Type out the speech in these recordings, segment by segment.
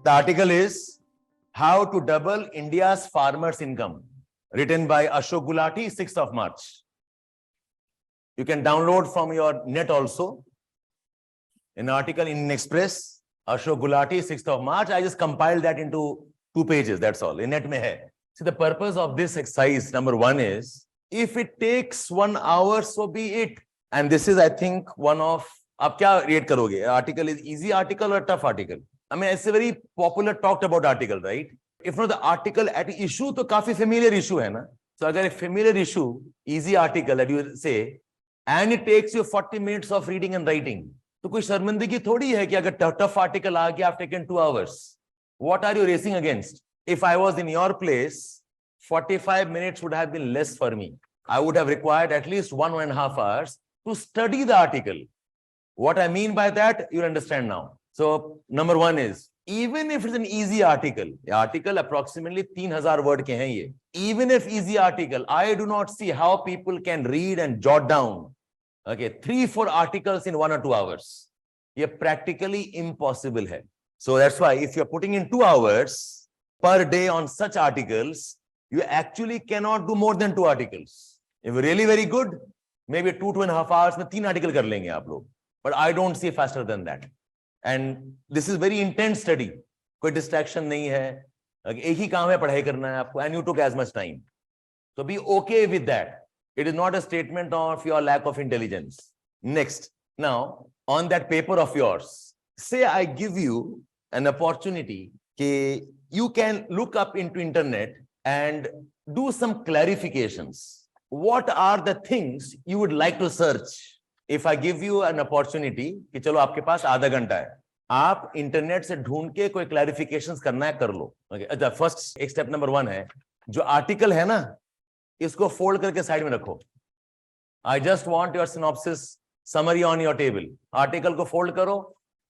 The article is How to Double India's Farmers' Income, written by Ashok Gulati, 6th of March. You can download from your net also. An article in Express, Ashok Gulati, 6th of March. I just compiled that into 2 pages, that's all. In net mein hai. See, the purpose of this exercise, number 1 is, if it takes 1 hour, so be it. And this is, I think, one of, aap kya rate karoge? Article is easy article or tough article? I mean, it's a very popular talked about article, right? If not the article at issue, to kafi familiar issue hai na. So agar a familiar issue, easy article that you say, and it takes you 40 minutes of reading and writing. तो कोई शर्मिंदगी थोड़ी है कि अगर tough article आ गया, I've taken 2 hours. What are you racing against? If I was in your place, 45 minutes would have been less for me. I would have required at least 1.5 hours to study the article. What I mean by that, you'll understand now. So, number 1 is, even if it's an easy article, the article approximately 3,000 word ke hain ye. Even if easy article, I do not see how people can read and jot down, okay, 3-4 articles in 1 or 2 hours. Ye practically impossible hai. So that's why if you're putting in 2 hours per day on such articles, you actually cannot do more than 2 articles. If you're really very good, maybe 2.5 hours mein 3 article kar lenge aap log. But I don't see faster than that. And this is very intense study. कोई distraction नहीं है. एक ही काम है, पढ़ाई करना है आपको, and you took as much time. So be okay with that. It is not a statement of your lack of intelligence. Next, now on that paper of yours, say I give you an opportunity that you can look up into internet and do some clarifications. What are the things you would like to search? If I give you an opportunity कि चलो आपके पास आधा घंटा है, आप internet से ढूंढ के कोई क्लैरिफिकेशंस करना है, कर लो. अच्छा, फर्स्ट एक स्टेप नंबर 1 है, जो आर्टिकल है ना, इसको फोल्ड करके साइड में रखो. I just want your synopsis summary on your table. Article को फोल्ड करो,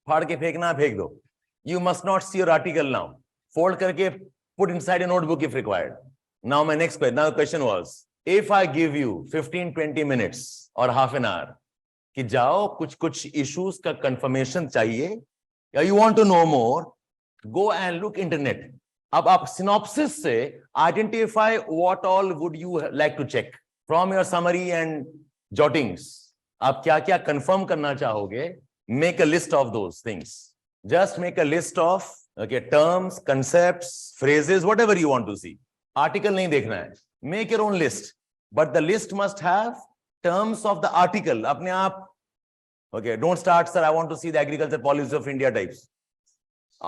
फाड़ के फेंकना फेंक दो. You must not see your article now. Fold करके put inside a notebook if required. Now my next question was, if I give you 15-20 minutes or half an hour कि जाओ कुछ इश्यूज का कंफर्मेशन चाहिए, या you want to know more, go and look internet. अब आप synopsis से identify what all would you like to check from your summary and jottings. आप क्या क्या कंफर्म करना चाहोगे, make a list of those things. Just make a list of terms, concepts, phrases, whatever you want to see. Article नहीं देखना है, make your own list, but the list must have terms of the article. अपने आप, okay, don't start, sir, I want to see the agriculture policy of India types.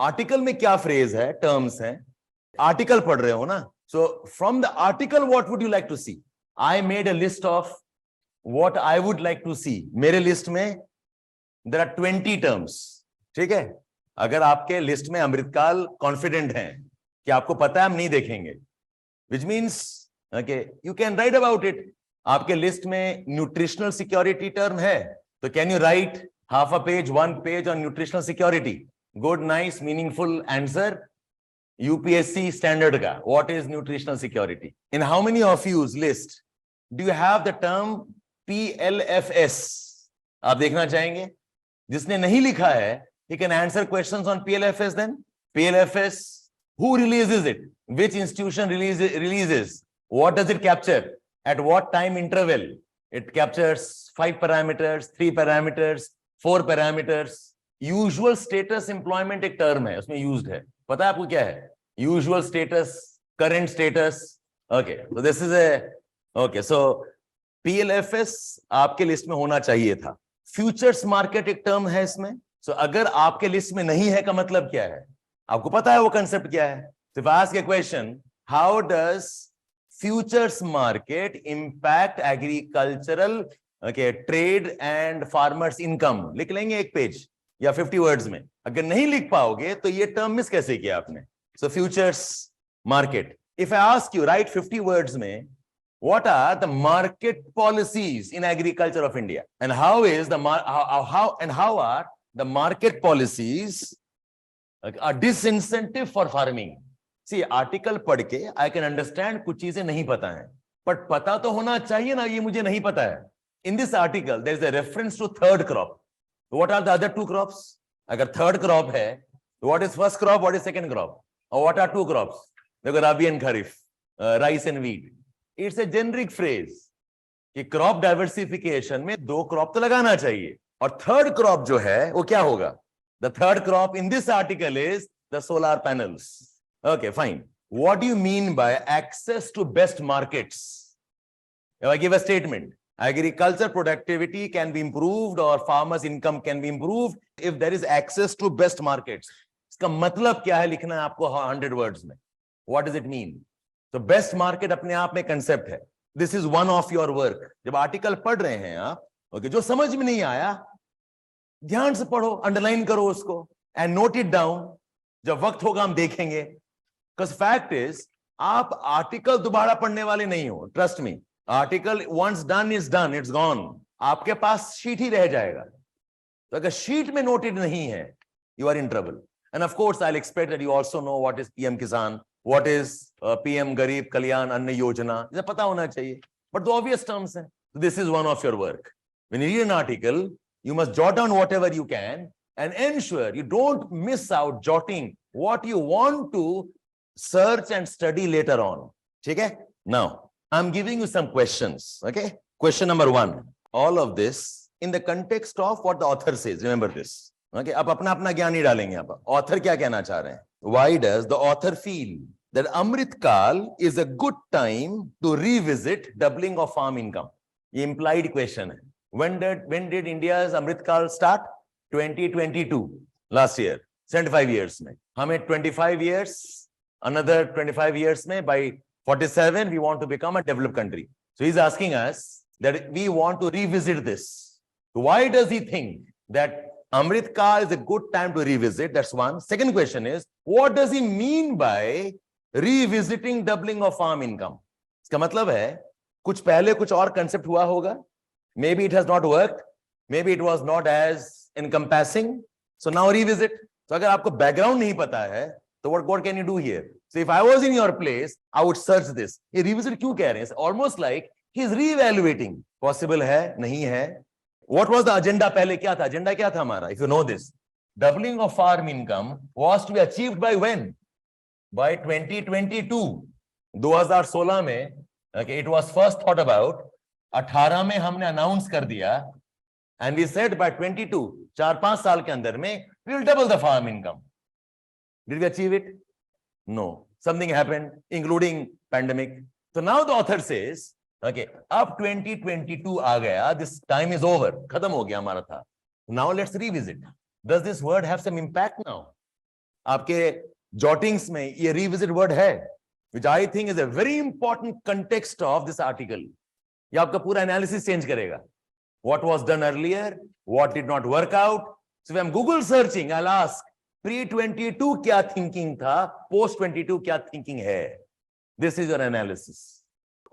Article में क्या phrase है, terms है, article पढ़ रहे हो ना. So from the article, what would you like to see? I made a list of what I would like to see. मेरे list में there are 20 terms. ठीक है? अगर आपके list में अमृतकाल confident हैं कि आपको पता है हम नहीं देखेंगे, which means, okay, you can write about it. आपके लिस्ट में न्यूट्रिशनल सिक्योरिटी टर्म है, तो can you write half a page, 1 page on nutritional security. Good, nice, meaningful answer. UPSC standard का what is nutritional security. In how many of yours list do you have the term PLFS? आप देखना चाहेंगे. जिसने नहीं लिखा है, he can answer questions on PLFS. then PLFS, who releases it, which institution releases, what does it capture, at what time interval it captures, 5 parameters, 3 parameters, 4 parameters. Usual status employment एक term है, उसमें used है. पता है आपको क्या है? Usual status, current status. Okay, so this is a, okay, so PLFS आपके लिस्ट में होना चाहिए था. Futures market एक term है इसमें. So अगर आपके लिस्ट में नहीं है का मतलब क्या है? आपको पता है वो concept क्या है? So if I ask a question, how does futures market impact agricultural, okay, trade and farmers income? लिख लेंगे एक पेज या 50 words में. अगर नहीं लिख पाओगे तो ये टर्म मिस कैसे किया आपने? So futures market. If I ask you, write 50 words में, what are the market policies in agriculture of India, and how is the how are the market policies a disincentive for farming? See, article पढ़ के I can understand कुछ चीजें नहीं पता है, but पता तो होना चाहिए ना, ये मुझे नहीं पता है. In this article, there is a reference to third crop. What are the other 2 crops? अगर third crop है, What is first crop? What is second crop? Or what are two crops? देखो Rabi and Kharif, rice and wheat. It's a generic phrase कि crop diversification में दो crop तो लगाना चाहिए. और third crop जो है वो क्या होगा? The third crop in this article is the solar panels. Okay, fine. What do you mean by access to best markets? If I give a statement, agriculture productivity can be improved or farmers' income can be improved if there is access to best markets. इसका मतलब क्या है लिखना है आपको 100 words में. What does it mean? So best market अपने आप में concept है. This is one of your work. जब article पढ़ रहे हैं आप, okay, जो समझ में नहीं आया, ध्यान से पढ़ो, underline करो उसको, and note it down. जब वक्त होगा हम देखेंगे. Because fact is, आप article दोबारा पढ़ने वाले नहीं हो. Trust me. Article once done is done. It's gone. आपके पास sheet ही रह जाएगा. तो अगर sheet में noted नहीं है, you are in trouble. And of course, I'll expect that you also know what is PM Kisan, what is PM Garib Kalyan Anna Yojana. इसे पता होना चाहिए. But the obvious terms हैं. This is one of your work. When you read an article, you must jot down whatever you can and ensure you don't miss out jotting what you want to search and study later on. Okay? Now, I'm giving you some questions. Okay? Question number 1. All of this in the context of what the author says. Remember this. Okay? अब अपना ज्ञान नहीं डालेंगे आप. Author क्या कहना चाह रहे हैं? Why does the author feel that Amrit Kal is a good time to revisit doubling of farm income? ये implied question है. When did India's Amrit Kal start? 2022, last year. 75 years में. हमें 25 years, another 25 years में, by 47 we want to become a developed country. So he's asking us that we want to revisit this. Why does he think that Amrit Kal is a good time to revisit? That's one. Second question is, what does he mean by revisiting doubling of farm income? इसका मतलब है कुछ पहले कुछ और concept हुआ होगा. Maybe it has not worked. Maybe it was not as encompassing. So now revisit. So अगर आपको background नहीं पता है, तो what can you do here? So if I was in your place, I would search this. ये revisit क्यों कह रहे हैं? It's almost like he's re-evaluating. Possible है, नहीं है. What was the agenda पहले क्या था? Agenda क्या था हमारा? If you know this, doubling of farm income was to be achieved by when? By 2022. 2016 में, okay, it was first thought about. 18 में हमने announce कर दिया, and we said by 22, 4-5 साल के अंदर में, we will double the farm income. Did we achieve it? No. Something happened, including pandemic. So now the author says, okay, अब 2022 आ गया, this time is over, खत्म हो गया हमारा था. Now let's revisit. Does this word have some impact now? आपके jottings में ये revisit word है, which I think is a very important context of this article. ये आपका पूरा analysis change करेगा. What was done earlier? What did not work out? So if I'm Google searching, I'll ask, pre-22 क्या thinking था, post-22 क्या thinking है? This is your analysis.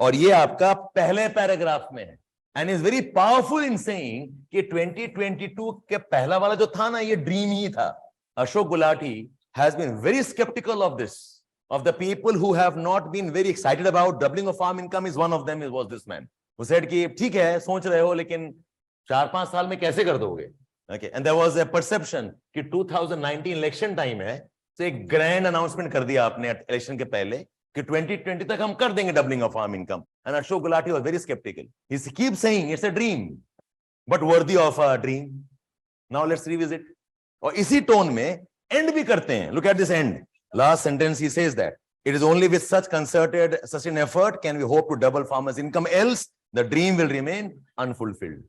और ये आपका पहले पैराग्राफ में है. And is very powerful in saying कि 2022 के पहला वाला जो था ना, ये ड्रीम ही था. Ashok Gulati has been very skeptical of this. Of the people who have not been very excited about doubling of farm income, is one of them was this man. Who said कि ठीक है, सोच रहे हो, लेकिन 4-5 साल में कैसे कर दोगे? Okay, and there was a perception कि 2019 election time है, तो एक grand announcement कर दिया आपने election के पहले कि 2020 तक हम कर देंगे doubling of farm income. And Ashok Gulati was very skeptical. He keeps saying it's a dream, but worthy of a dream. Now let's revisit. और इसी tone में end भी करते हैं. Look at this end. Last sentence he says that it is only with such concerted, sustained effort can we hope to double farmers' income. Else the dream will remain unfulfilled.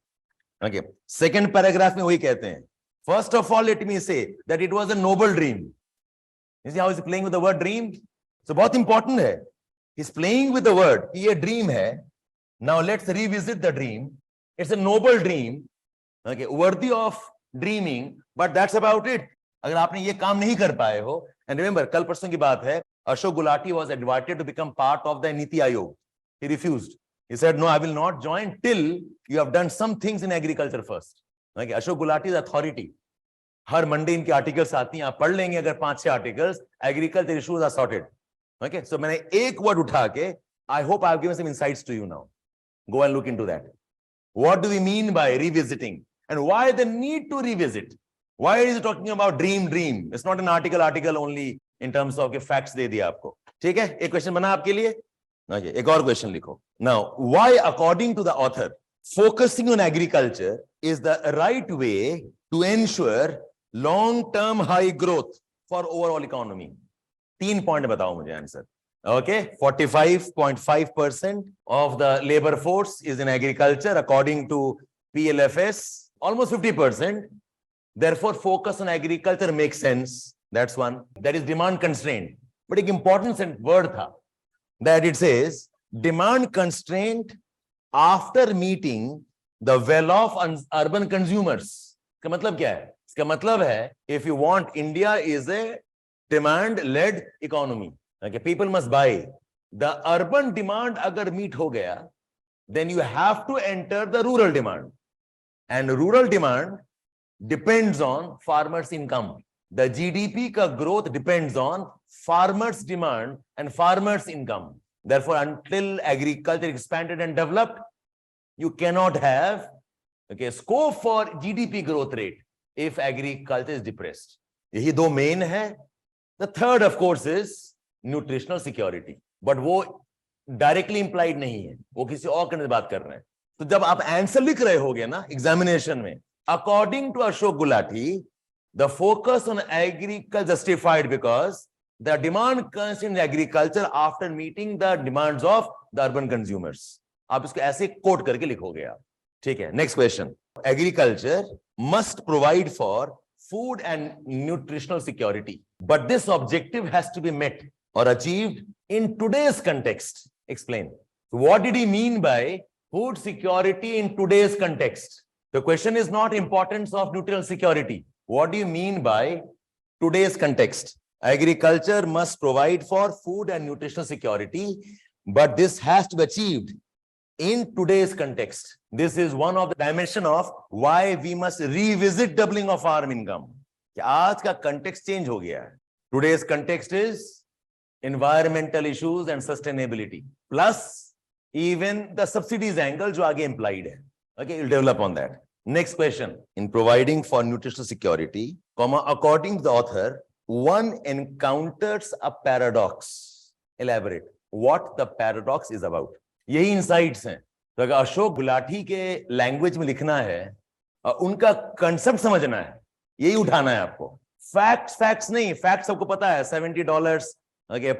Okay. Second paragraph में वही कहते हैं. First of all, let me say that it was a noble dream. You see how he's playing with the word dream? So बहुत important है. He's playing with the word. ये dream है. Now let's revisit the dream. It's a noble dream. Okay, worthy of dreaming. But that's about it. अगर आपने ये काम नहीं कर पाए हो, and remember, कल परसों की बात है, Ashok Gulati was invited to become part of the Niti Aayog. He refused. He said, no, I will not join till you have done some things in agriculture first. Okay, Ashok Gulati is authority. Her Monday इनके articles आती हैं, आप पढ़ लेंगे अगर 5-6 articles, agriculture issues are sorted. Okay, so मैंने एक word उठा के, I hope I have given some insights to you now. Go and look into that. What do we mean by revisiting? And why the need to revisit? Why is it talking about dream? It's not an article only in terms of facts दे दिया आपको. ठीक है, एक question बना आपके लिए. Okay, एक और क्वेश्चन लिखो. Now, why according to the author, focusing on agriculture is the right way to ensure long-term high growth for overall economy? 3 point बताओ मुझे answer. Okay, 45.5% of the labor force is in agriculture according to PLFS, almost 50%. Therefore, focus on agriculture makes sense. That's one. That is demand constraint. But an important word tha, that it says demand constraint after meeting the well-off urban consumers. इसका मतलब क्या है? इसका मतलब है, if you want, India is a demand-led economy. Okay, people must buy. The urban demand agar meet ho gaya, then you have to enter the rural demand. And rural demand depends on farmers' income. The GDP ka growth depends on farmers' demand and farmers' income. Therefore, until agriculture expanded and developed, you cannot have scope for GDP growth rate if agriculture is depressed. Yahi do main hai. The third, of course, is nutritional security. But वो directly implied नहीं है, वो किसी और के बात कर रहे हैं. तो जब आप आंसर लिख रहे होगे ना एग्जामिनेशन में, according to Ashok Gulati, the focus on agriculture justified because the demand constraint in agriculture after meeting the demands of the urban consumers. आप इसको ऐसे कोट करके लिखोगे आप. ठीक है, next question. Agriculture must provide for food and nutritional security, but this objective has to be met or achieved in today's context. Explain. So what did he mean by food security in today's context? The question is not importance of nutritional security. What do you mean by today's context? Agriculture must provide for food and nutritional security, but this has to be achieved in today's context. This is one of the dimension of why we must revisit doubling of farm income. आज का context change हो गया है. Today's context is environmental issues and sustainability, plus even the subsidies angle जो आगे implied है. Okay, we'll develop on that. Next question. In providing for nutritional security, according to the author, one encounters a paradox. Elaborate. What the paradox is about. यही insights हैं. तो अगर अशोक गुलाटी के language में लिखना है, उनका कंसेप्ट समझना है, यही उठाना है आपको. फैक्ट्स नहीं, फैक्ट्स सबको पता है. $70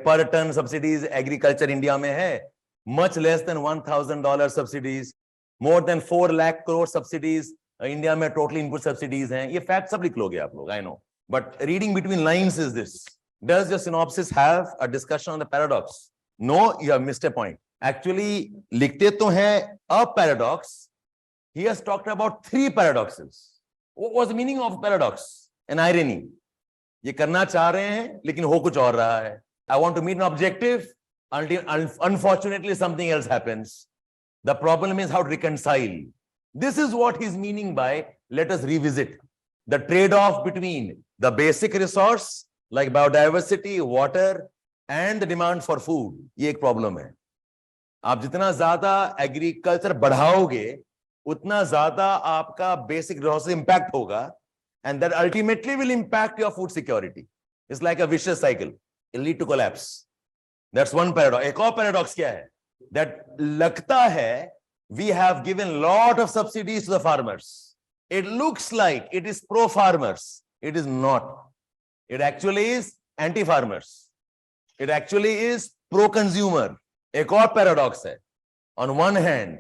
पर टन सब्सिडीज एग्रीकल्चर इंडिया में है, much less than $1,000 subsidies, more than 4 lakh crore subsidies India में टोटल इनपुट सब्सिडीज हैं. ये फैक्ट सब लिख लोगे आप लोग, I know, but reading between lines is this. Does your synopsis have a discussion on the paradox? No, you have missed a point. Actually लिखते तो हैं a paradox. He has talked about 3 paradoxes. What was the meaning of paradox? N irony. ये करना चाह रहे हैं लेकिन हो कुछ और रहा है. I want to meet an objective, unfortunately something else happens. The problem is how to reconcile. This is what he's meaning by let us revisit the trade-off between the basic resource like biodiversity, water and the demand for food. ये एक problem है. आप जितना ज्यादा agriculture बढ़ाओगे उतना ज्यादा आपका basic resource impact होगा, and that ultimately will impact your food security. It's like a vicious cycle. It'll lead to collapse. That's one paradox. एक और paradox क्या है? That लगता है we have given lot of subsidies to the farmers. It looks like it is pro-farmers. It is not. It actually is anti-farmers. It actually is pro-consumer. एक और paradox है. On one hand,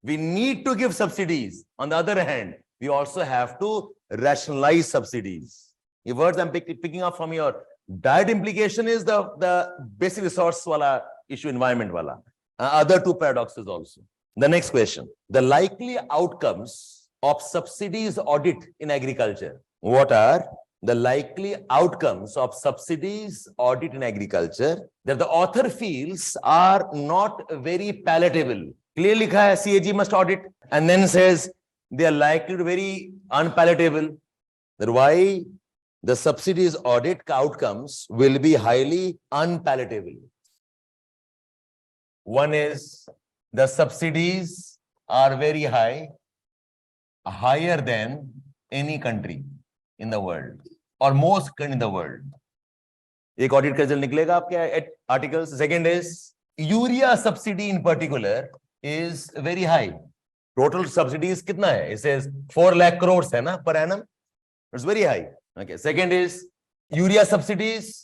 we need to give subsidies. On the other hand, we also have to rationalize subsidies. The words I'm picking up from your direct implication is the basic resource wala issue, environment wala. Other 2 paradoxes also. The next question. The likely outcomes of subsidies audit in agriculture. What are the likely outcomes of subsidies audit in agriculture that the author feels are not very palatable? Clearly likha hai CAG must audit, and then says they are likely to be very unpalatable. That why the subsidies audit outcomes will be highly unpalatable. One is the subsidies are very high, higher than any country. in the world or most in the world. एक audit का result निकलेगा आपके articles. Second is urea subsidy in particular is very high. Total subsidies कितना है? इसे 4 लाख करोड़ है ना per annum. It's very high. Okay. Second is urea subsidies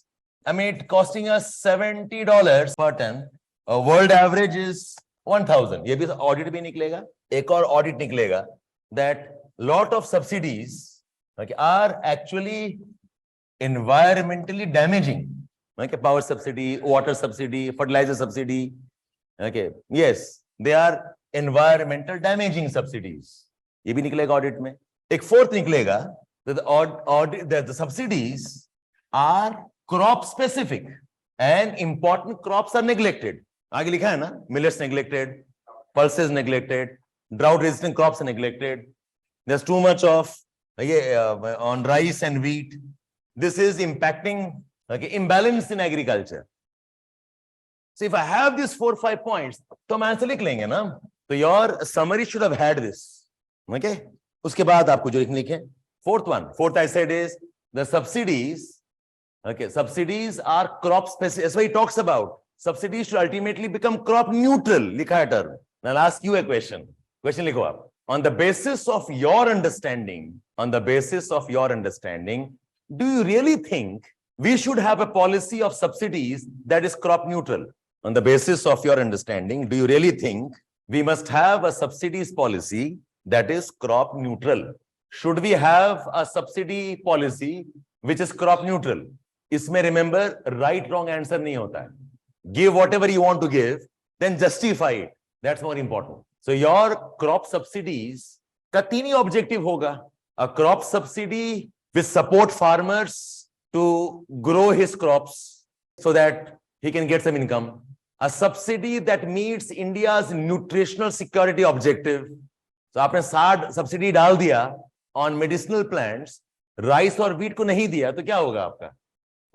it costing us $70 per ton. World average is 1000. ये भी audit भी निकलेगा. एक और ऑडिट निकलेगा that lot of subsidies are actually environmentally damaging. Okay, power subsidy, water subsidy, fertilizer subsidy. Okay, yes, they are environmental damaging subsidies. ये भी निकलेगा ऑडिट में. एक फोर्थ निकलेगा that the subsidies are crop specific and important crops are neglected. आगे लिखा है ना, millets neglected, pulses neglected, drought resistant crops are neglected. There's too much of on rice and wheat. This is impacting imbalance in agriculture. So if I have these 4-5 points, तो हम answer लिख लेंगे ना. तो your summary should have had this. Okay? उसके बाद आपको जो लिखे. Fourth I said is the subsidies. Okay, subsidies are crop specific. That's why he talks about subsidies should ultimately become crop neutral. लिखा है term. Now I'll ask you a question. Question लिखो आप. On the basis of your understanding, do you really think we should have a policy of subsidies that is crop neutral? On the basis of your understanding, do you really think we must have a subsidies policy that is crop neutral? Should we have a subsidy policy which is crop neutral? इसमें remember right wrong answer नहीं होता है. Give whatever you want to give, then justify it. That's more important. So your crop subsidies का तीन ही objective होगा. A crop subsidy will support farmers to grow his crops so that he can get some income. A subsidy that meets India's nutritional security objective. So आपने 60 subsidy डाल दिया on medicinal plants, rice और wheat को नहीं दिया तो क्या होगा आपका?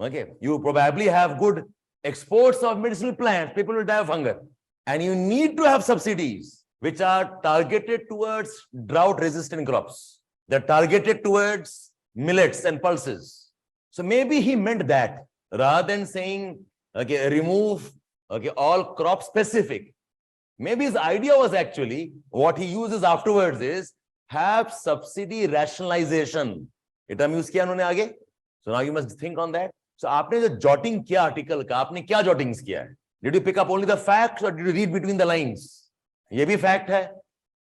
Okay, you probably have good exports of medicinal plants. People will die of hunger, and you need to have subsidies which are targeted towards drought-resistant crops. They're targeted towards millets and pulses. So maybe he meant that rather than saying, okay, remove all crop specific. Maybe his idea was actually what he uses afterwards is have subsidy rationalization. It use किया उन्होंने आगे. So now you must think on that. So आपने जो jotting किया article का, आपने क्या jottings किया है? Did you pick up only the facts or did you read between the lines? ये भी fact है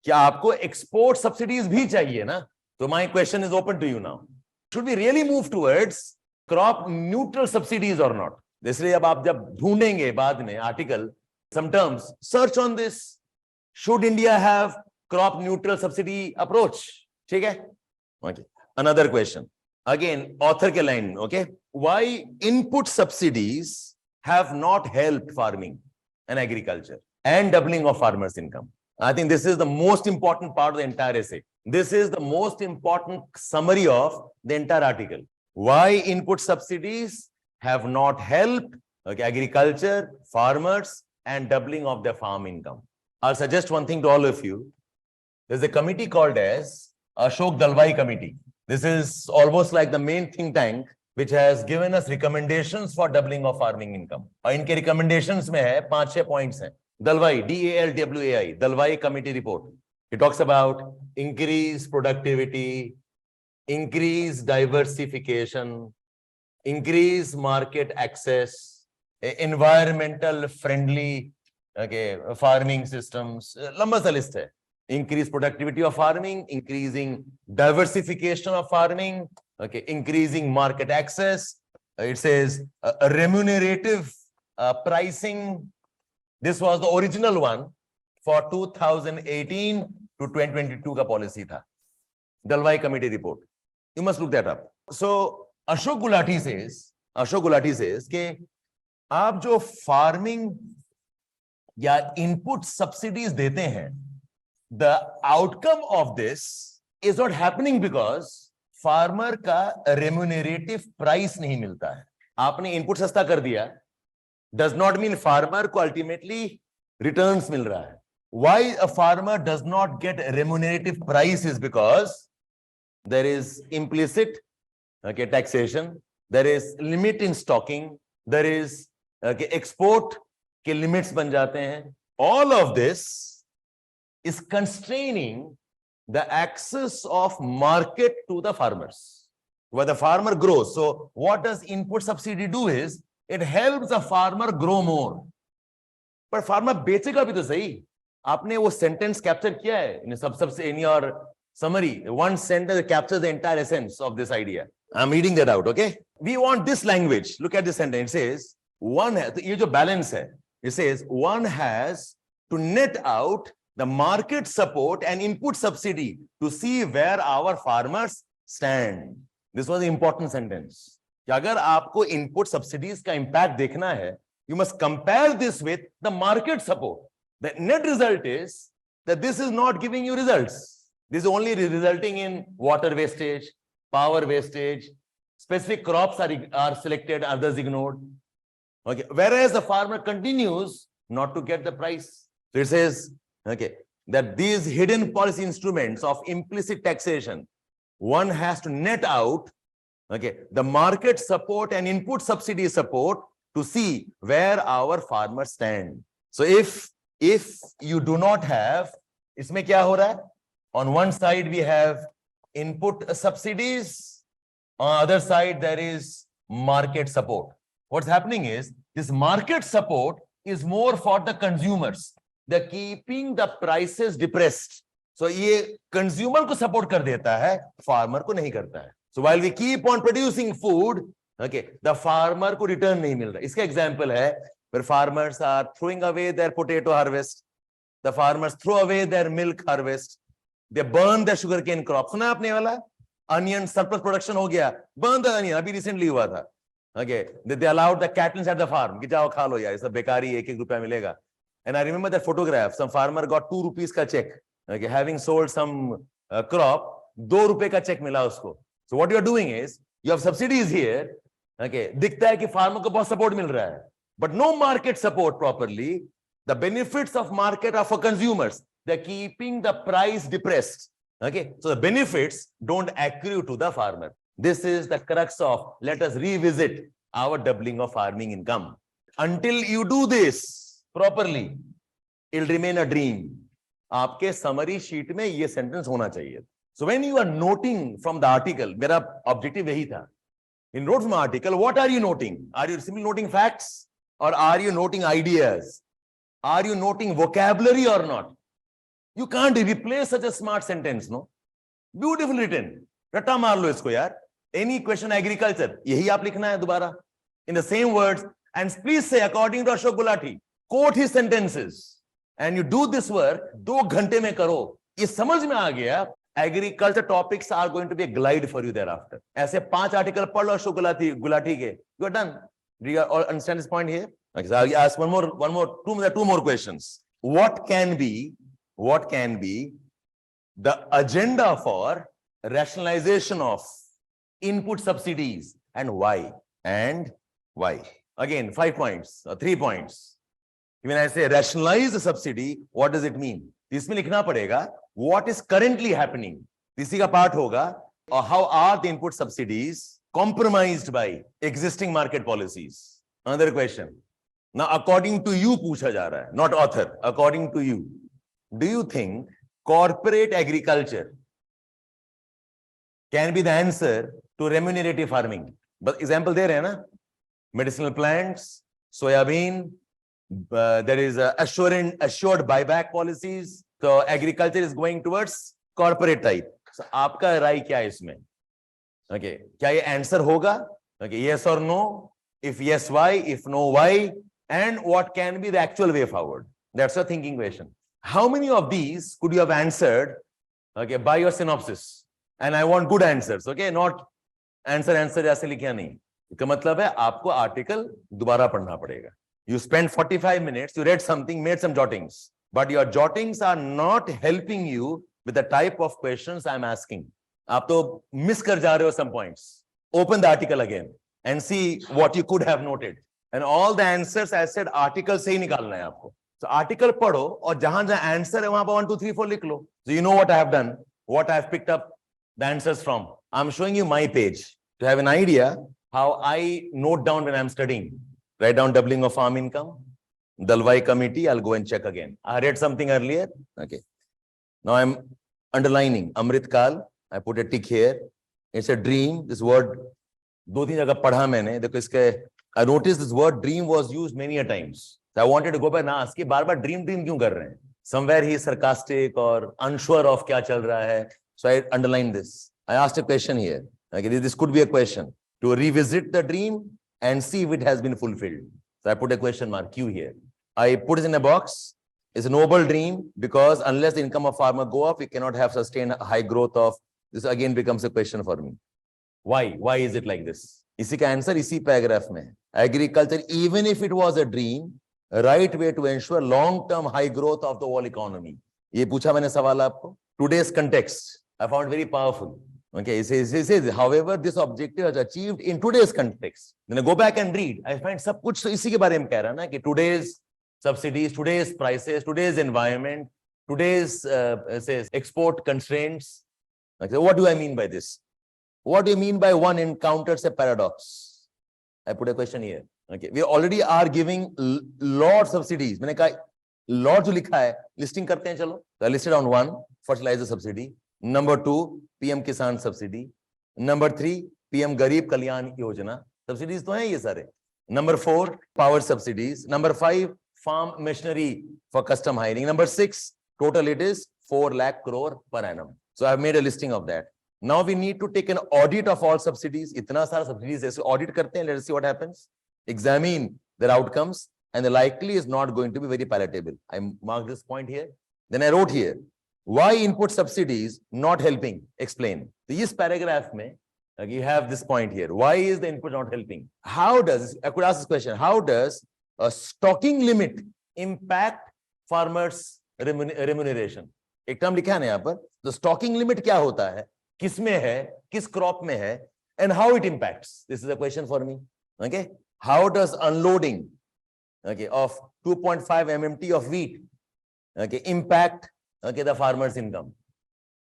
कि आपको export subsidies भी चाहिए ना. So my question is open to you now. Should we really move towards crop neutral subsidies or not? इसलिए अब आप जब ढूंढेंगे बाद में article, some terms, search on this. Should India have crop neutral subsidy approach? ठीक है? Okay. Another question. Again, author के line, okay? Why input subsidies have not helped farming and agriculture and doubling of farmers' income? I think this is the most important part of the entire essay. This is the most important summary of the entire article. Why input subsidies have not helped agriculture, farmers, and doubling of their farm income. I'll suggest one thing to all of you. There's a committee called as Ashok Dalwai Committee. This is almost like the main think tank which has given us recommendations for doubling of farming income. और इनके recommendations में है 5-6 points हैं. Dalwai, DALWAI, Dalwai Committee Report. It talks about increase productivity, increase diversification, increase market access, environmental friendly farming systems. लंबा सा list है. Increase productivity of farming, increasing diversification of farming, increasing market access. It says remunerative pricing. This was the original one for 2018 to 2022 का policy था. Dalwai Committee report. You must look that up. So Ashok Gulati says कि आप जो farming या input subsidies देते हैं, the outcome of this is not happening because farmer का remunerative price नहीं मिलता है. आपने input सस्ता कर दिया does not mean farmer को ultimately returns मिल रहा है. Why a farmer does not get remunerative price is because there is implicit okay, taxation, there is limit in stocking, there is okay, export के limits बन जाते हैं. All of this is constraining the access of market to the farmers, where the farmer grows. So what does input subsidy do is it helps the farmer grow more. पर farmer बेचेगा भी तो सही. आपने वो sentence capture किया है in your summary. One sentence captures the entire essence of this idea. I'm reading that out, okay? We want this language. Look at this sentence. It says one has, ये जो balance है, it says one has to net out the market support and input subsidy to see where our farmers stand. This was an important sentence. कि अगर आपको input subsidies का impact देखना है, you must compare this with the market support. The net result is that this is not giving you results. This is only resulting in water wastage, power wastage, specific crops are selected, others ignored. Okay. Whereas the farmer continues not to get the price. So it says, okay, that these hidden policy instruments of implicit taxation, one has to net out, okay, the market support and input subsidy support to see where our farmers stand. So if you do not have, इसमें क्या हो रहा है? On one side we have input subsidies, on the other side there is market support. What's happening is this market support is more for the consumers. They're keeping the prices depressed. So ये consumer को support कर देता है, farmer को नहीं करता है. So while we keep on producing food, okay, the farmer को return नहीं मिल रहा. इसका example है where farmers are throwing away their potato harvest, the farmers throw away their milk harvest, they burn their sugarcane crop. सुना आपने वाला? Onion surplus production हो गया, burn the onion. अभी recently हुआ था. Okay, they allowed the cattle at the farm. कि जाओ खा लो यार, इसका बेकारी 1-1 रुपया मिलेगा. And I remember that photograph. Some farmer got 2 rupees का check. Okay, having sold some crop, 2 रुपए का check मिला उसको. So what you are doing is you have subsidies here. Okay, दिखता है कि farmer को बहुत support मिल रहा है, but no market support properly. The benefits of market are for consumers. They're keeping the price depressed. Okay, so the benefits don't accrue to the farmer. This is the crux of let us revisit our doubling of farming income. Until you do this properly, it'll remain a dream. आपके summary sheet में ये sentence होना चाहिए. So when you are noting from the article, मेरा objective यही था. In note from the article, what are you noting? Are you simply noting facts or are you noting ideas? Are you noting vocabulary or not? You can't replace such a smart sentence, no? Beautifully written. रट्टा मार लो इसको यार. Any question agriculture, यही आप लिखना है दोबारा. In the same words, and please say according to Ashok Gulati, quote his sentences. And you do this work, 2 घंटे में करो. ये समझ में आ गया. Agriculture topics are going to be a glide for you thereafter. ऐसे 5 article पढ़ लो अशोक गुलाटी के. You are done. Do you understand this point here? Okay, so I'll ask two more questions. What can be the agenda for rationalization of input subsidies and why? Again, 5 points or 3 points. When I say rationalize the subsidy, what does it mean? इसमें लिखना पड़ेगा what is currently happening. इसी का part होगा or how are the input subsidies compromised by existing market policies. Another question. Now, according to you पूछा जा रहा है, not author. According to you, do you think corporate agriculture can be the answer to remunerative farming? But example दे रहे हैं ना, medicinal plants, soybean, there is assured buyback policies. So agriculture is going towards corporate type. So आपका राय क्या है इसमें? Okay, क्या ये answer होगा? Okay, yes or no? If yes, why? If no, why? And what can be the actual way forward? That's a thinking question. How many of these could you have answered? Okay, by your synopsis. And I want good answers. Okay, not answer ऐसे लिखा नहीं. इसका मतलब है आपको article दोबारा पढ़ना पड़ेगा. You spent 45 minutes, you read something, made some jottings, but your jottings are not helping you with the type of questions I'm asking. आप तो miss कर जा रहे हो some points. Open the article again and see what you could have noted. And all the answers I said article से ही निकालना है आपको. So article पढ़ो और जहां answer है वहां पर 1, 2, 3, 4 लिख लो. So you know what I have done, what I have picked up the answers from. I'm showing you my page. to have an idea how I note down when I'm studying. Write down doubling of farm income, Dalwai committee, I'll go and check again. I read something earlier. Okay. Now I'm underlining Amrit Kal. I put a tick here. It's a dream. This word, दो तीन जगह पढ़ा मैंने. देखो इसके, I noticed this word dream was used many a times. So I wanted to go back and ask कि बार-बार dream क्यों कर रहे हैं? Somewhere he is sarcastic or unsure of क्या चल रहा है. So I underlined this. I asked a question here. Okay, this could be a question to revisit the dream and see if it has been fulfilled. So I put a question mark Q here. I put it in a box. It's a noble dream because unless the income of farmer go up, we cannot have sustained high growth of. This again becomes a question for me. Why? Why is it like this? इसी का answer इसी paragraph में. Agriculture, even if it was a dream, right way to ensure long-term high growth of the whole economy. ये पूछा मैंने सवाल आपको. Today's context, I found very powerful. Okay, it says, however, this objective is achieved in today's context. Then I go back and read. I find सब कुछ तो इसी के बारे में कह रहा ना कि today's subsidies, today's prices, today's environment, today's says export constraints. Okay, what do I mean by this? What do you mean by one encounters a paradox? I put a question here. Okay, we already are giving lot subsidies. मैंने कहा lot जो लिखा है listing करते हैं चलो. I listed on 1 fertilizer subsidy. Number 2 PM Kisan subsidy. Number 3 PM Garib Kalyan Yojana. Subsidies तो हैं ये सारे. Number 4 power subsidies. Number 5 farm machinery for custom hiring. Number 6 total it is 4 lakh crore per annum. So I have made a listing of that. Now we need to take an audit of all subsidies. इतना सारा subsidies ऐसे audit करते हैं. Let us see what happens. Examine their outcomes, and the likely is not going to be very palatable. I marked this point here. Then I wrote here, why input subsidies not helping? Explain. So this paragraph में, you have this point here. Why is the input not helping? How does, I could ask this question, how does a stocking limit impact farmers' remuneration? एक term लिखा है ना यहाँ पर. The stocking limit क्या होता है? किस में है? किस crop में है? And how it impacts? This is a question for me. Okay. How does unloading, okay, of 2.5 MMT of wheat, okay, impact, okay, the farmer's income?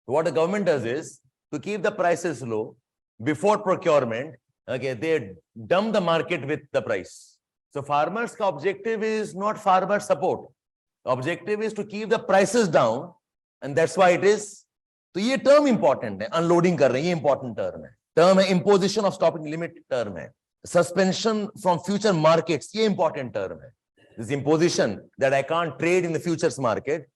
What the government does is to keep the prices low before procurement, okay, they dump the market with the price. So farmers' objective is not farmer support. Objective is to keep the prices down, and that's why it is. So ये term important है. Unloading कर रहे हैं, ये important term है. Term है imposition of stopping limit term है. Suspension from future markets, ये important term है. This imposition that I can't trade in the futures market,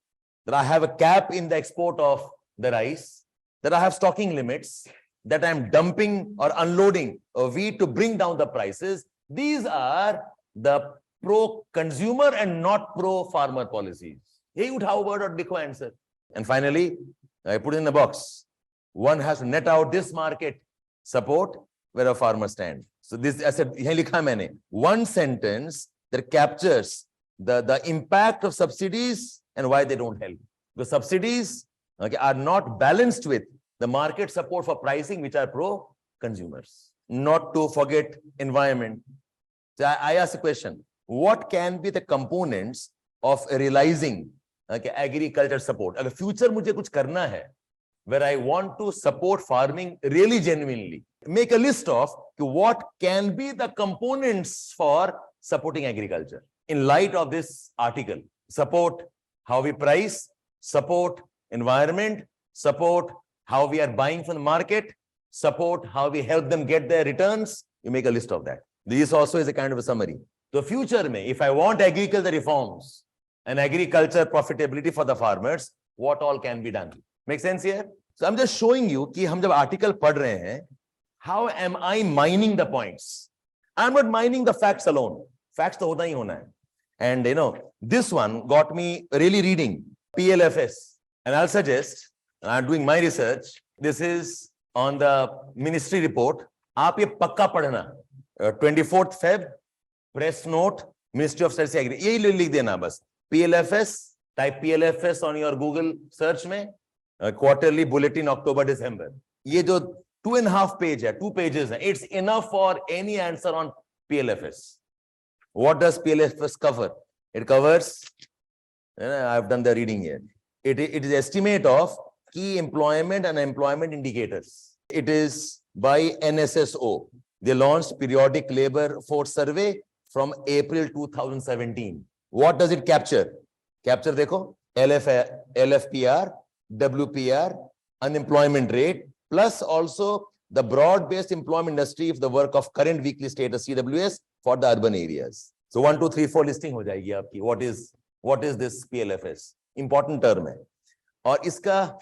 that I have a cap in the export of the rice, that I have stocking limits, that I'm dumping or unloading a wheat to bring down the prices. These are the pro-consumer and not pro-farmer policies. यही उठाओ word और लिखो answer. And finally, I put it in the box. One has to net out this market support where a farmer stands. So this, I said, यहाँ लिखा मैंने, one sentence that captures the impact of subsidies and why they don't help. The subsidies, okay, are not balanced with the market support for pricing, which are pro-consumers. Not to forget environment. So I asked a question, what can be the components of realizing, okay, agriculture support? अगर future मुझे कुछ करना है, where I want to support farming really genuinely, make a list of what can be the components for supporting agriculture. In light of this article, support how we price, support environment, support how we are buying from the market, support how we help them get their returns. You make a list of that. This also is a kind of a summary. The future mein, if I want agriculture reforms and agriculture profitability for the farmers, what all can be done? Make sense here? So I'm just showing you कि हम जब article पढ़ रहे हैं, how am I mining the points? I'm not mining the facts alone. Facts तो होता ही होना है. And you know, this one got me really reading PLFS. And I'll suggest, I'm doing my research, this is on the ministry report. आप ये पक्का पढ़ना. 24th Feb, press note, Ministry of States Agri. यही लिख देना बस. PLFS, type PLFS on your Google search में. Quarterly bulletin October December. ये जो 2.5 page है, 2 pages है, it's enough for any answer on PLFS. What does PLFS cover? It covers, I've done the reading here. It is estimate of key employment and employment indicators. It is by NSSO. They launched periodic labor force survey from April 2017. What does it capture? Capture देखो, LFPR, WPR, unemployment rate, plus also the broad-based employment industry of the work of current weekly status CWS for the urban areas. So 1, 2, 3, 4 listing हो जाएगी आपकी. What is this PLFS? Important term है. और इसका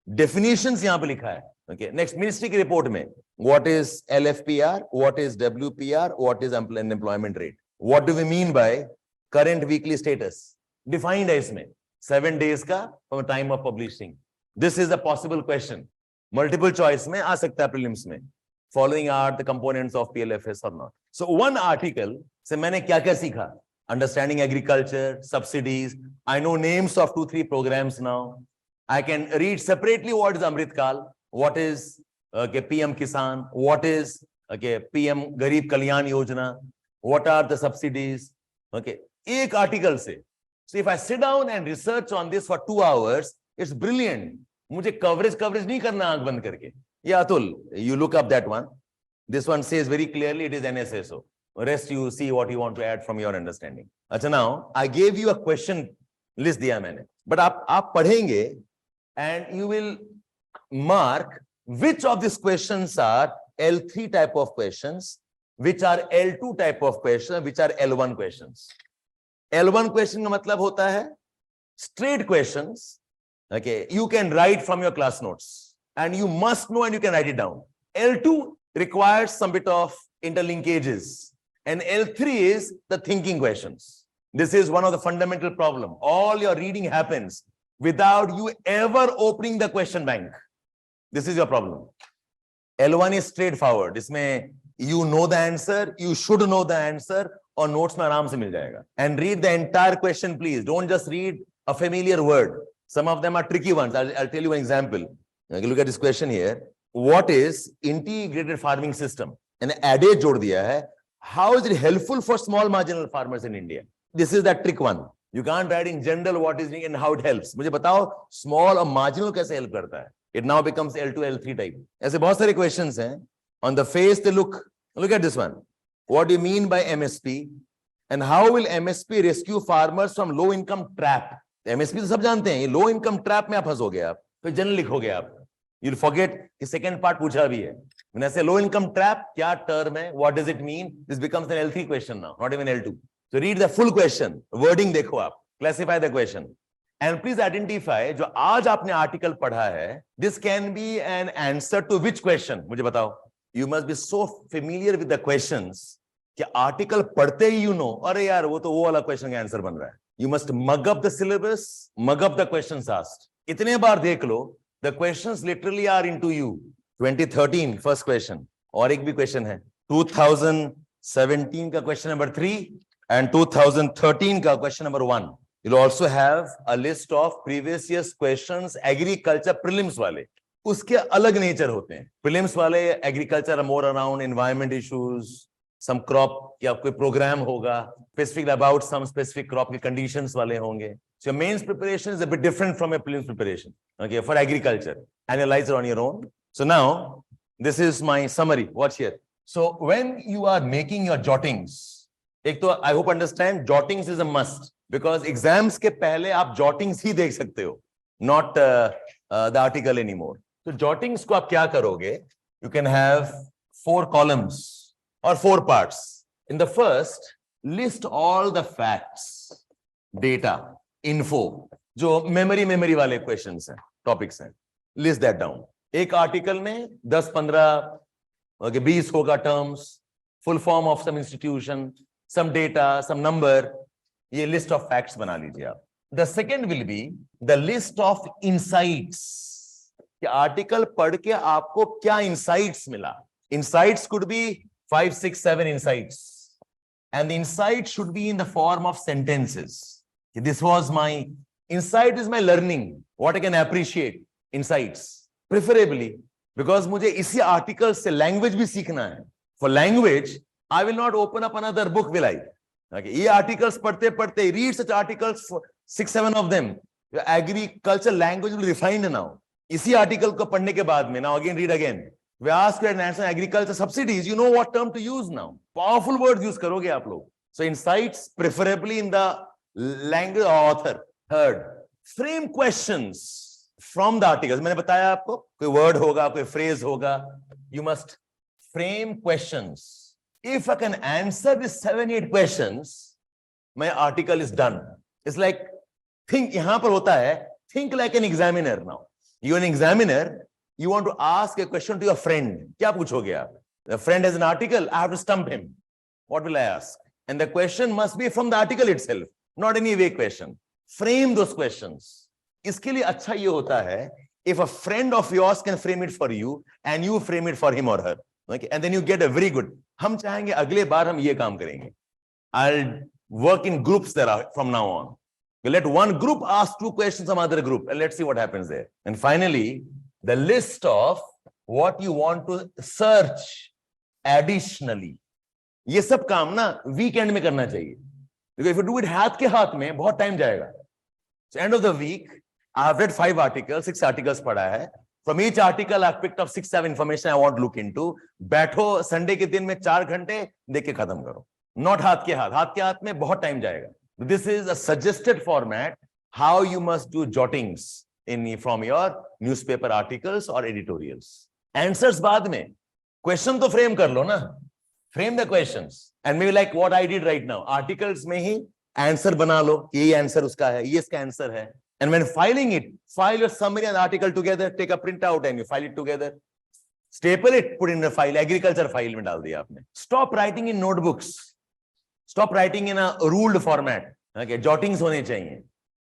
definitions यहाँ पे लिखा है. Okay. Next, ministry की report में what is LFPR, what is WPR, what is unemployment rate? What do we mean by current weekly status? Defined है इसमें 7 days का from the time of publishing. This is a possible question. Multiple choice में आ सकता है prelims में. Following are the components of PLFS or not. So one article से मैंने क्या-क्या सीखा? Understanding agriculture, subsidies. I know names of 2-3 programs now. I can read separately what is Amrit Kal, what is PM Kisan, what is PM Garib Kalyan Yojana, what are the subsidies. Okay, एक article से. So if I sit down and research on this for 2 hours, it's brilliant. मुझे coverage नहीं करना आंख बंद करके. Yeah, Atul, you look up that one. This one says very clearly it is NSSO. Rest you see what you want to add from your understanding. अच्छा, now I gave you a question list दिया मैंने. But आप पढ़ेंगे and you will mark which of these questions are L3 type of questions, which are L2 type of questions, which are L1 questions. L1 question का मतलब होता है straight questions. Okay, you can write from your class notes and you must know and you can write it down. L2 requires some bit of interlinkages and L3 is the thinking questions. This is one of the fundamental problem. All your reading happens without you ever opening the question bank. This is your problem. L1 is straightforward. इसमें you know the answer, you should know the answer, और notes में आराम से मिल जाएगा. And read the entire question, please. Don't just read a familiar word. Some of them are tricky ones. I'll tell you an example. Look at this question here. What is integrated farming system? And adage जोड़ दिया है. How is it helpful for small marginal farmers in India? This is that trick one. You can't write in general what is and how it helps. मुझे बताओ small और marginal कैसे help करता है. It now becomes L2, L3 type. ऐसे बहुत सारे questions हैं. On the face they look at this one. What do you mean by MSP? And how will MSP rescue farmers from low income trap? MSP तो सब जानते हैं. ये low income trap में आप फंसोगे आप. फिर general लिखोगे आप. You'll forget कि second part पूछा भी है. When I say low income trap, क्या term है? What does it mean? This becomes an L3 question now, not even L2. So read the full question. Wording देखो आप. Classify the question. And please identify जो आज आपने article पढ़ा है. This can be an answer to which question? मुझे बताओ. You must be so familiar with the questions कि article पढ़ते ही you know. अरे यार वो तो वो वाला question का answer बन रहा है. You must mug up the syllabus, mug up the questions asked. इतने बार देख लो. The questions literally are into you. 2013 first question. और एक भी question है. 2017 का question number 3 and 2013 का question number 1. You'll also have a list of previous year's questions agriculture prelims वाले. उसके अलग nature होते हैं. Prelims वाले agriculture are more around environment issues, some crop या कोई program होगा, specific about some specific crop के conditions वाले होंगे. So your mains preparation is a bit different from your prelims preparation. Okay, for agriculture. Analyze it on your own. So now, this is my summary. Watch here. So when you are making your jottings, एक तो I hope understand jottings is a must because exams के पहले आप jottings ही देख सकते हो, not the article anymore. So jottings को आप क्या करोगे? You can have 4 columns or 4 parts. In the first, list all the facts, data, info, जो memory वाले questions हैं, topics हैं. List that down. एक article में 10-15 okay, 20 होगा terms, full form of some institution, some data, some number. ये list of facts बना लीजिए आप. The second will be the list of insights. कि article पढ़ के आपको क्या insights मिला. Insights could be 5, 6, 7 insights. And the insight should be in the form of sentences. This was my insight is my learning. What I can appreciate. Insights. Preferably. Because मुझे इसी article से language भी सीखना है. For language, I will not open up another book, will I? Okay. ये articles पढ़ते read such articles for 6, 7 of them. Your agriculture language will be refined now. इसी article को पढ़ने के बाद में now again read again. We ask you an answer agriculture subsidies, you know what term to use now. Powerful words use karoge aap log. So insights preferably in the language author. Third, frame questions from the articles. मैंने बताया आपको कोई word होगा, कोई phrase होगा. You must frame questions. If I can answer these 7-8 questions, my article is done. It's like think यहाँ पर होता है. Think like an examiner now. You're an examiner. You want to ask a question to your friend. क्या पूछोगे आप? The friend has an article. I have to stump him. What will I ask? And the question must be from the article itself, not any vague question. Frame those questions. इसके लिए अच्छा ये होता है if a friend of yours can frame it for you and you frame it for him or her. Okay? And then you get a very good. हम चाहेंगे अगले बार हम ये काम करेंगे. I'll work in groups there from now on. We'll let one group ask 2 questions from other group and let's see what happens there. And finally, the list of what you want to search additionally. ये सब काम ना weekend में करना चाहिए. Because if you do it हाथ के हाथ में बहुत टाइम जाएगा. So end of the week, I have read 5 articles, 6 articles पढ़ा है. From each article, I've picked up 6-7 information I want to look into. बैठो संडे के दिन में 4 घंटे देख के खत्म करो. Not हाथ के हाथ में बहुत टाइम जाएगा. This is a suggested format how you must do jottings from your newspaper articles or editorials. Answers बाद में. Question तो frame कर लो ना. Frame the questions. And maybe like what I did right now. Articles में ही answer बना लो. ये answer उसका है. ये इसका answer है. And when filing it, file your summary and article together. Take a printout and you file it together. Staple it, put in a file. Agriculture file में डाल दिया आपने. Stop writing in notebooks. Stop writing in a ruled format. Okay, jottings होने चाहिए.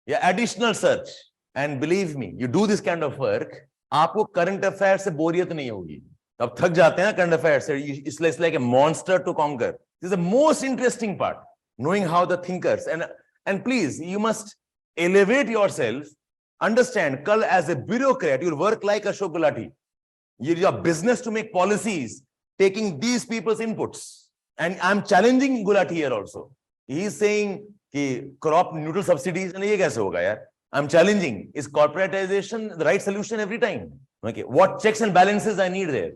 Yeah, additional search. And believe me, you do this kind of work, आपको current affairs से बोरियत नहीं होगी. अब थक जाते हैं ना current affairs से. It's like a monster to conquer. This is the most interesting part. Knowing how the thinkers and please, you must elevate yourself. Understand, kal as a bureaucrat, you'll work like Ashok Gulati. Your business to make policies, taking these people's inputs. And I'm challenging Gulati here also. He's saying कि crop neutral subsidies and ये कैसे होगा यार? I'm challenging. Is corporatization the right solution every time? Okay, what checks and balances I need there?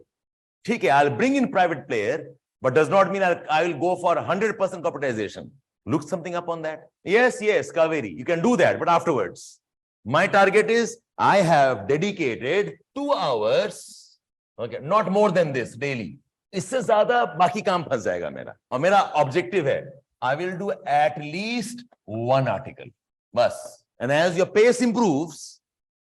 ठीक है, I'll bring in private player, but does not mean I will go for 100% corporatization. Look something up on that. Yes, Kaveri, you can do that, but afterwards. My target is I have dedicated 2 hours, okay, not more than this daily. इससे ज़्यादा बाकी काम फंस जाएगा मेरा. और मेरा objective है I will do at least 1 article. Bas. And as your pace improves,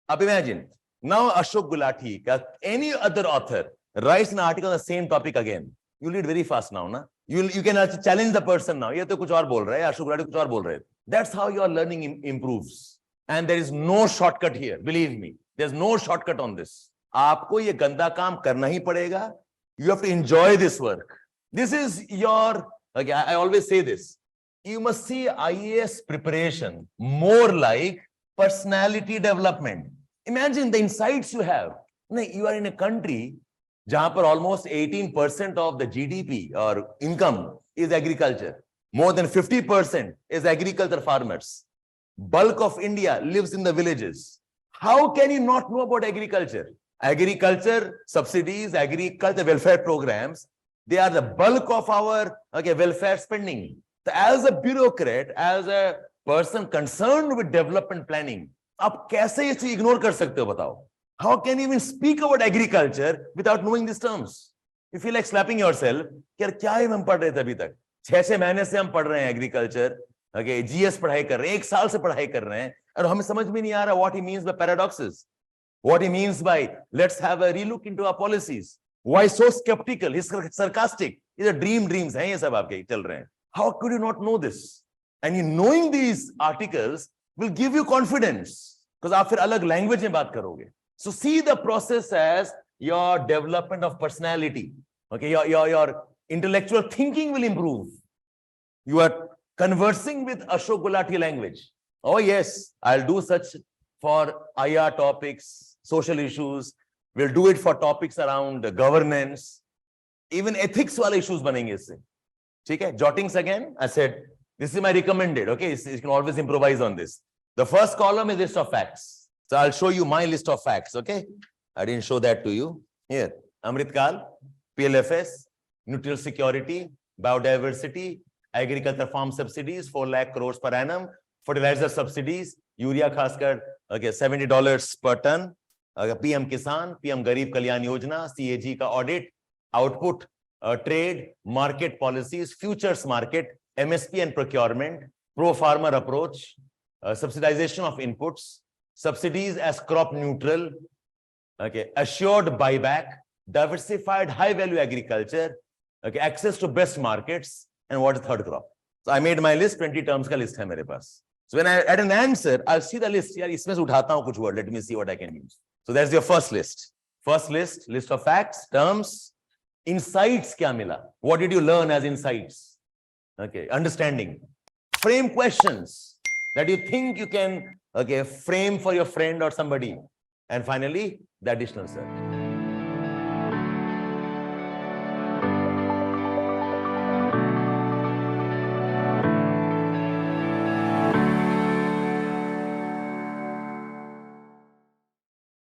up imagine, now Ashok Gulati, any other author writes an article on the same topic again. You read very fast now, na? You can also challenge the person now. Ye to kuch aur bol raha hai, Ashok Gulati kuch aur bol raha hai. That's how your learning improves. And there is no shortcut here. Believe me, there's no shortcut on this. Aapko ye ganda kaam karna hi padega. You have to enjoy this work. This is your, okay, I always say this. You must see IAS preparation more like personality development. Imagine the insights you have. You are in a country जहां पर almost 18% of the GDP or income is agriculture. More than 50% is agriculture farmers. Bulk of India lives in the villages. How can you not know about agriculture? Agriculture subsidies, agriculture welfare programs, they are the bulk of our welfare spending. So as a bureaucrat, as a person concerned with development planning, आप कैसे इसे ignore कर सकते हो बताओ? How can you even speak about agriculture without knowing these terms? You feel like slapping yourself. यार क्या ही हम पढ़ रहे थे अभी तक? 6 महीने से हम पढ़ रहे हैं agriculture. Okay, GS पढ़ाई कर रहे हैं, 1 साल से पढ़ाई कर रहे हैं, और हमें समझ में नहीं आ रहा what he means by paradoxes. What he means by let's have a relook into our policies. Why so skeptical? He's sarcastic. These are dreams हैं ये सब आपके चल रहे हैं. How could you not know this? And in knowing these articles will give you confidence because आप फिर अलग language में बात करोगे. So see the process as your development of personality. Okay, your intellectual thinking will improve. You are conversing with Ashok Gulati language. Oh yes, I'll do such for IR topics, social issues. We'll do it for topics around governance. Even ethics wale issues banenge isse. Okay, jottings again. I said, this is my recommended. Okay, you can always improvise on this. The first column is list of facts. So I'll show you my list of facts. Okay, I didn't show that to you. Here, Amritkal, PLFS, nutritional security, biodiversity, agriculture farm subsidies, 4 lakh crores per annum, fertilizer subsidies, urea खासकर okay, $70 per ton, PM Kisan, PM Garib Kalyan Yojana, CAG का audit, output, trade, market policies, futures market, MSP and procurement, pro-farmer approach, subsidization of inputs, subsidies as crop neutral, okay, assured buyback, diversified high-value agriculture, okay, access to best markets, and what is third crop. So I made my list, 20 terms ka list hai mere paas. So when I add an answer, I'll see the list. Yaar, isme se uthata hu kuch word. Let me see what I can use. So that's your first list. First list of facts, terms, insights kya mila? What did you learn as insights? Okay, understanding. Frame questions that you think you can, okay, frame for your friend or somebody. And finally, the additional search.